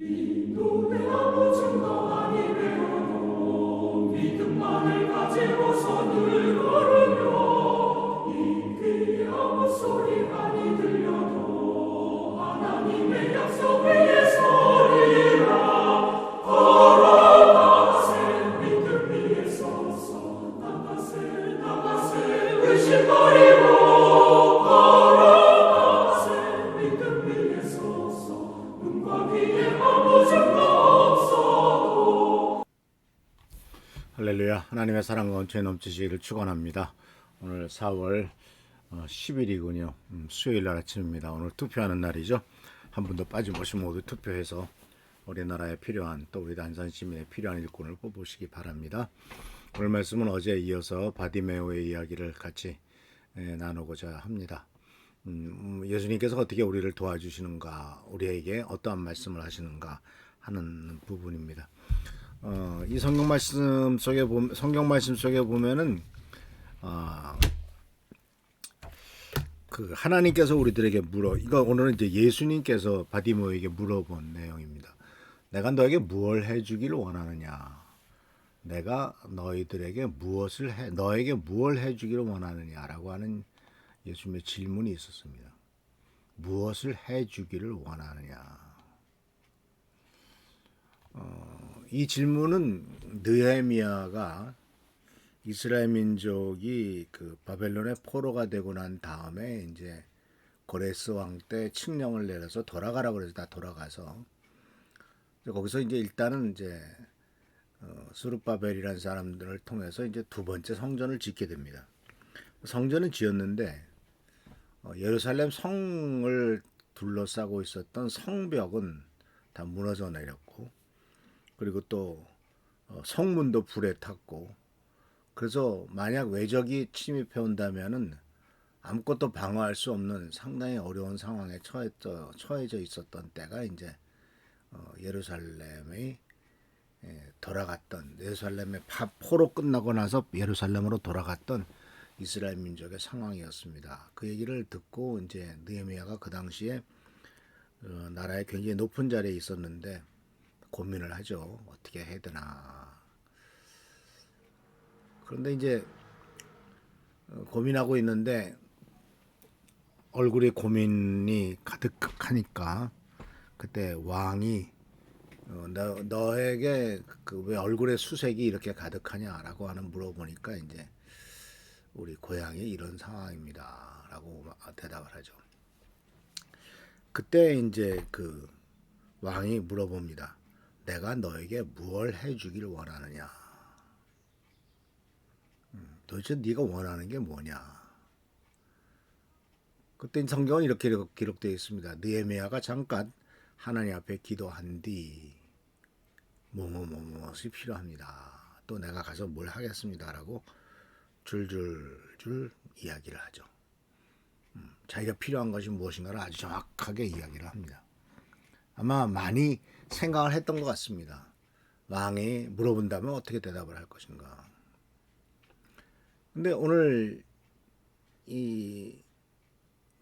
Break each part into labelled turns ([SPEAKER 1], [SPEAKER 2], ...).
[SPEAKER 1] 인도의 아무 증거 아니 되어도 믿음만을 가지고서 늘 걸으며 이 귀에 아무 소리 아니 들려도 하나님의 약속 위에 서리라. 걸어가세 믿음 위에 서서 나가세 의심 버리고 걸어가세 믿음 위에 서서 눈과 귀에 아무 증거 없어도.
[SPEAKER 2] 할렐루야. 하나님의 사랑과 은총이 넘치시기를 축원합니다. 오늘 4월 10일이군요. 수요일 날 아침입니다. 오늘 투표하는 날이죠. 한 분도 빠짐없이 모두 투표해서 우리나라에 필요한, 또 우리 안산 시민에 필요한 일꾼을 뽑으시기 바랍니다. 오늘 말씀은 어제에 이어서 바디메오의 이야기를 같이 나누고자 합니다. 예수님께서 어떻게 우리를 도와주시는가, 우리에게 어떠한 말씀을 하시는가 하는 부분입니다. 이 성경 말씀 속에 보면은 그 하나님께서 우리들에게 이거 오늘은 이제 예수님께서 바디메오에게 물어본 내용입니다. 내가 너에게 무엇을 해주기를 원하느냐? 내가 너에게 무엇을 해주기를 원하느냐라고 하는 예수님의 질문이 있었습니다. 무엇을 해주기를 원하느냐? 이 질문은 느헤미야가 이스라엘 민족이 그 바벨론의 포로가 되고 난 다음에 이제 고레스 왕 때 칙령을 내려서 돌아가라고 그래서 다 돌아가서 거기서 이제 일단은 이제 스룹바벨이라는 사람들을 통해서 이제 두 번째 성전을 짓게 됩니다. 성전은 지었는데 예루살렘 성을 둘러싸고 있었던 성벽은 다 무너져 내렸고, 그리고 또 성문도 불에 탔고, 그래서 만약 외적이 침입해 온다면은 아무것도 방어할 수 없는 상당히 어려운 상황에 처해져 있었던 때가 이제 예루살렘의 예루살렘의 포로 끝나고 나서 예루살렘으로 돌아갔던 이스라엘 민족의 상황이었습니다. 그 얘기를 듣고 이제 느헤미야가 그 당시에 나라의 굉장히 높은 자리에 있었는데 고민을 하죠. 어떻게 해야 되나. 그런데 이제 고민하고 있는데 얼굴에 고민이 가득하니까 그때 왕이 너에게 왜 얼굴에 수색이 이렇게 가득하냐라고 하는 물어보니까 이제 우리 고향이 이런 상황입니다라고 대답을 하죠. 그때 이제 그 왕이 물어봅니다. 내가 너에게 무엇을 해주기를 원하느냐? 도대체 네가 원하는 게 뭐냐? 그때 성경은 이렇게 기록되어 있습니다. 느헤미야가 잠깐 하나님 앞에 기도한 뒤 뭐뭐뭐뭐이 필요합니다. 또 내가 가서 뭘 하겠습니다라고 줄줄줄 이야기를 하죠. 자기가 필요한 것이 무엇인가를 아주 정확하게 이야기를 합니다. 아마 많이 생각을 했던 것 같습니다. 왕이 물어본다면 어떻게 대답을 할 것인가. 근데 오늘 이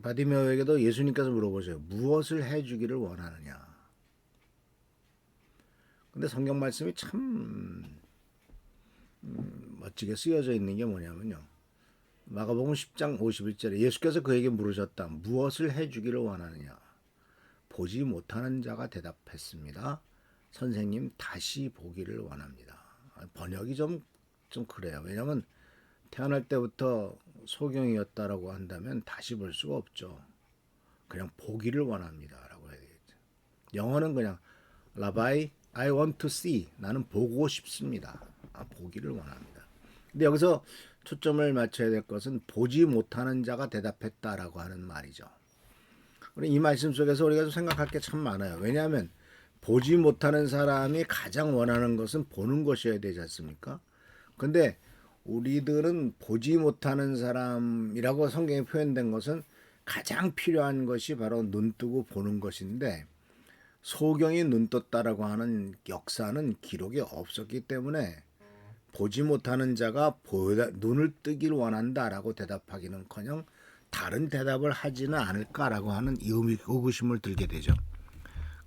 [SPEAKER 2] 바디메오에게도 예수님께서 물어보세요. 무엇을 해주기를 원하느냐. 근데 성경 말씀이 참 멋지게 쓰여져 있는 게 뭐냐면요. 마가복음 10장 51절에 예수께서 그에게 물으셨다. 무엇을 해주기를 원하느냐. 보지 못하는 자가 대답했습니다. 선생님, 다시 보기를 원합니다. 번역이 좀 그래요. 왜냐하면 태어날 때부터 소경이었다라고 한다면 다시 볼 수가 없죠. 그냥 보기를 원합니다라고 해야 되겠죠. 영어는 그냥 라바이, I want to see. 나는 보고 싶습니다. 보기를 원합니다. 근데 여기서 초점을 맞춰야 될 것은 보지 못하는 자가 대답했다라고 하는 말이죠. 이 말씀 속에서 우리가 생각할 게 참 많아요. 왜냐하면 보지 못하는 사람이 가장 원하는 것은 보는 것이어야 되지 않습니까? 근데 우리들은 보지 못하는 사람이라고 성경에 표현된 것은 가장 필요한 것이 바로 눈 뜨고 보는 것인데, 소경이 눈 떴다라고 하는 역사는 기록이 없었기 때문에 보지 못하는 자가 눈을 뜨길 원한다라고 대답하기는커녕 다른 대답을 하지는 않을까라고 하는 의구심을 들게 되죠.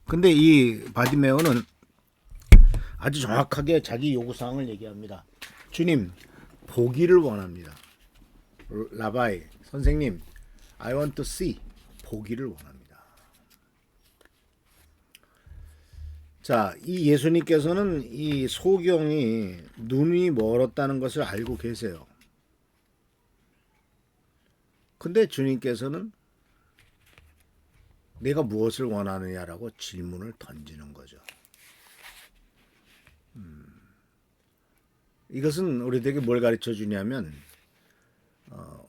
[SPEAKER 2] 근데 이 바디메오는 아주 정확하게 자기 요구사항을 얘기합니다. 주님, 보기를 원합니다. 라바이, 선생님, I want to see. 보기를 원합니다. 자, 이 예수님께서는 이 소경이 눈이 멀었다는 것을 알고 계세요. 근데 주님께서는 내가 무엇을 원하느냐라고 질문을 던지는 거죠. 이것은 우리들에게 뭘 가르쳐 주냐면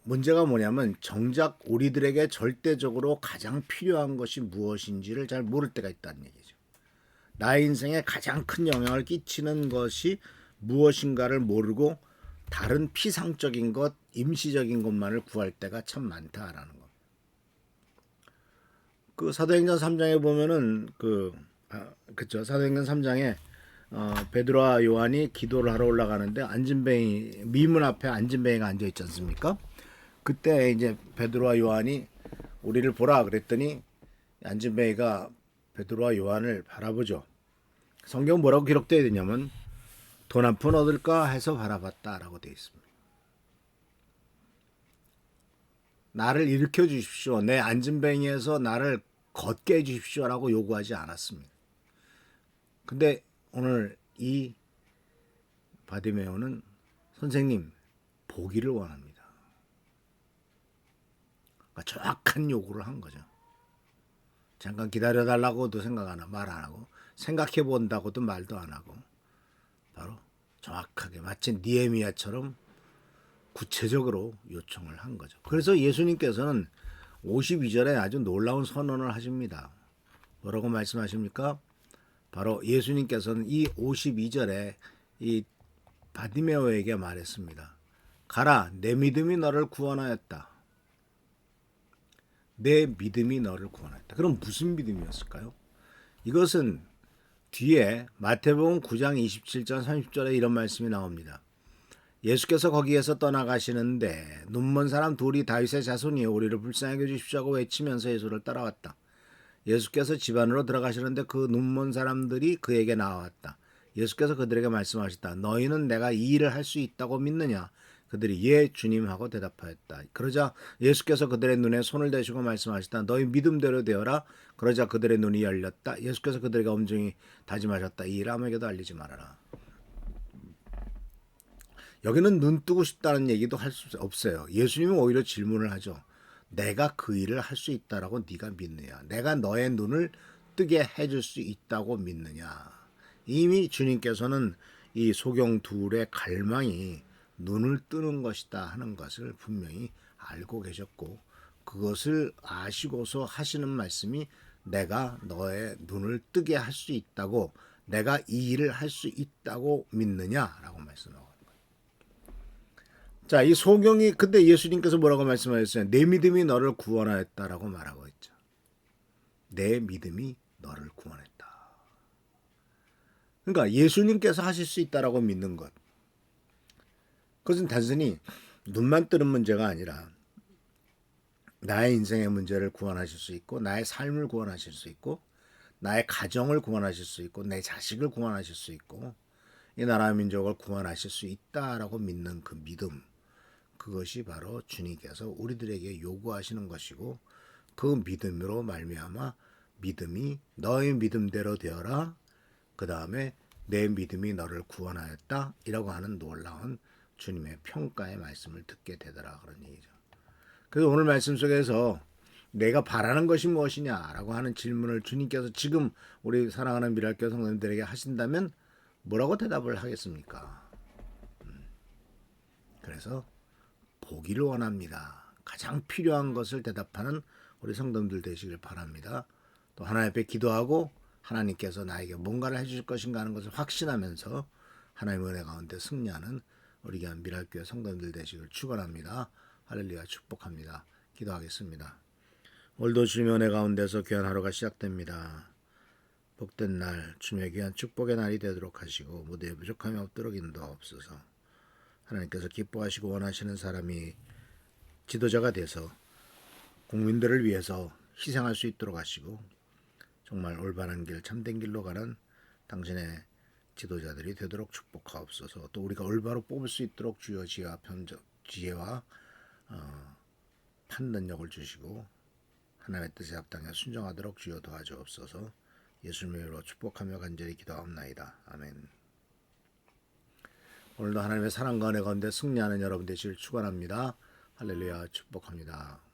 [SPEAKER 2] 문제가 뭐냐면 정작 우리들에게 절대적으로 가장 필요한 것이 무엇인지를 잘 모를 때가 있다는 얘기죠. 나의 인생에 가장 큰 영향을 끼치는 것이 무엇인가를 모르고 다른 피상적인 것, 임시적인 것만을 구할 때가 참 많다라는 것. 그 사도행전 3장에 보면은 그쵸, 사도행전 3장에 베드로와 요한이 기도를 하러 올라가는데 안진뱅이 미문 앞에 안진뱅이가 앉아 있지 않습니까? 그때 이제 베드로와 요한이 우리를 보라 그랬더니 안진뱅이가 베드로와 요한을 바라보죠. 성경 뭐라고 기록되어 있냐면 돈 한 푼 얻을까 해서 바라봤다라고 되어 있습니다. 나를 일으켜 주십시오. 내 안진뱅이에서 나를 걷게 해 주십시오라고 요구하지 않았습니다. 근데 오늘 이 바디메오는 선생님 보기를 원합니다. 그러니까 정확한 요구를 한 거죠. 잠깐 기다려달라고도 생각 안 하고 말 안 하고 생각해 본다고도 말도 안 하고 바로 정확하게 마치 니에미야처럼 구체적으로 요청을 한 거죠. 그래서 예수님께서는 52절에 아주 놀라운 선언을 하십니다. 뭐라고 말씀하십니까? 바로 예수님께서는 이 52절에 이 바디메오에게 말했습니다. 가라, 내 믿음이 너를 구원하였다. 내 믿음이 너를 구원하였다. 그럼 무슨 믿음이었을까요? 이것은 뒤에 마태복음 9장 27절 30절에 이런 말씀이 나옵니다. 예수께서 거기에서 떠나가시는데 눈먼 사람 둘이 다윗의 자손이여 우리를 불쌍히 여기십시오 하고 외치면서 예수를 따라왔다. 예수께서 집 안으로 들어가시는데 그 눈먼 사람들이 그에게 나왔다. 예수께서 그들에게 말씀하셨다. 너희는 내가 이 일을 할 수 있다고 믿느냐? 그들이 예 주님 하고 대답하였다. 그러자 예수께서 그들의 눈에 손을 대시고 말씀하셨다. 너희 믿음대로 되어라. 그러자 그들의 눈이 열렸다. 예수께서 그들에게 엄중히 다짐하셨다. 이 일 아무에게도 알리지 말아라. 여기는 눈 뜨고 싶다는 얘기도 할 수 없어요. 예수님은 오히려 질문을 하죠. 내가 그 일을 할 수 있다라고 네가 믿느냐? 내가 너의 눈을 뜨게 해줄 수 있다고 믿느냐? 이미 주님께서는 이 소경 둘의 갈망이 눈을 뜨는 것이다 하는 것을 분명히 알고 계셨고 그것을 아시고서 하시는 말씀이 내가 너의 눈을 뜨게 할 수 있다고 내가 이 일을 할 수 있다고 믿느냐라고 말씀하고 자, 이 소경이 근데 예수님께서 뭐라고 말씀하셨어요? 내 믿음이 너를 구원하였다라고 말하고 있죠. 내 믿음이 너를 구원했다. 그러니까 예수님께서 하실 수 있다라고 믿는 것. 그것은 단순히 눈만 뜨는 문제가 아니라 나의 인생의 문제를 구원하실 수 있고 나의 삶을 구원하실 수 있고 나의 가정을 구원하실 수 있고 내 자식을 구원하실 수 있고 이 나라 민족을 구원하실 수 있다라고 믿는 그 믿음. 그것이 바로 주님께서 우리들에게 요구하시는 것이고 그 믿음으로 말미암아 믿음이 너의 믿음대로 되어라. 그 다음에 내 믿음이 너를 구원하였다. 이라고 하는 놀라운 주님의 평가의 말씀을 듣게 되더라 그런 얘기죠. 그래서 오늘 말씀 속에서 내가 바라는 것이 무엇이냐라고 하는 질문을 주님께서 지금 우리 사랑하는 미랄교회 성도님들에게 하신다면 뭐라고 대답을 하겠습니까? 그래서 보기를 원합니다. 가장 필요한 것을 대답하는 우리 성도님들 되시길 바랍니다. 또 하나님 앞에 기도하고 하나님께서 나에게 뭔가를 해주실 것인가 하는 것을 확신하면서 하나님의 은혜 가운데 승리하는 우리 귀한 미랄교회 성도님들 되시길 축원합니다. 할렐루야 축복합니다. 기도하겠습니다. 오늘도 주님의 은혜 가운데서 귀한 하루가 시작됩니다. 복된 날 주님의 귀한 축복의 날이 되도록 하시고 무대에 부족함이 없도록 인도하옵소서. 하나님께서 기뻐하시고 원하시는 사람이 지도자가 돼서 국민들을 위해서 희생할 수 있도록 하시고 정말 올바른 길, 참된 길로 가는 당신의 지도자들이 되도록 축복하옵소서. 또 우리가 올바로 뽑을 수 있도록 주여 지혜와 판단력을 주시고 하나님의 뜻에 합당해 순종하도록 주여 도와주옵소서. 예수님의 이름으로 축복하며 간절히 기도하옵나이다. 아멘. 오늘도 하나님의 사랑과 은혜 가운데 승리하는 여러분 되시길 축원합니다. 할렐루야. 축복합니다.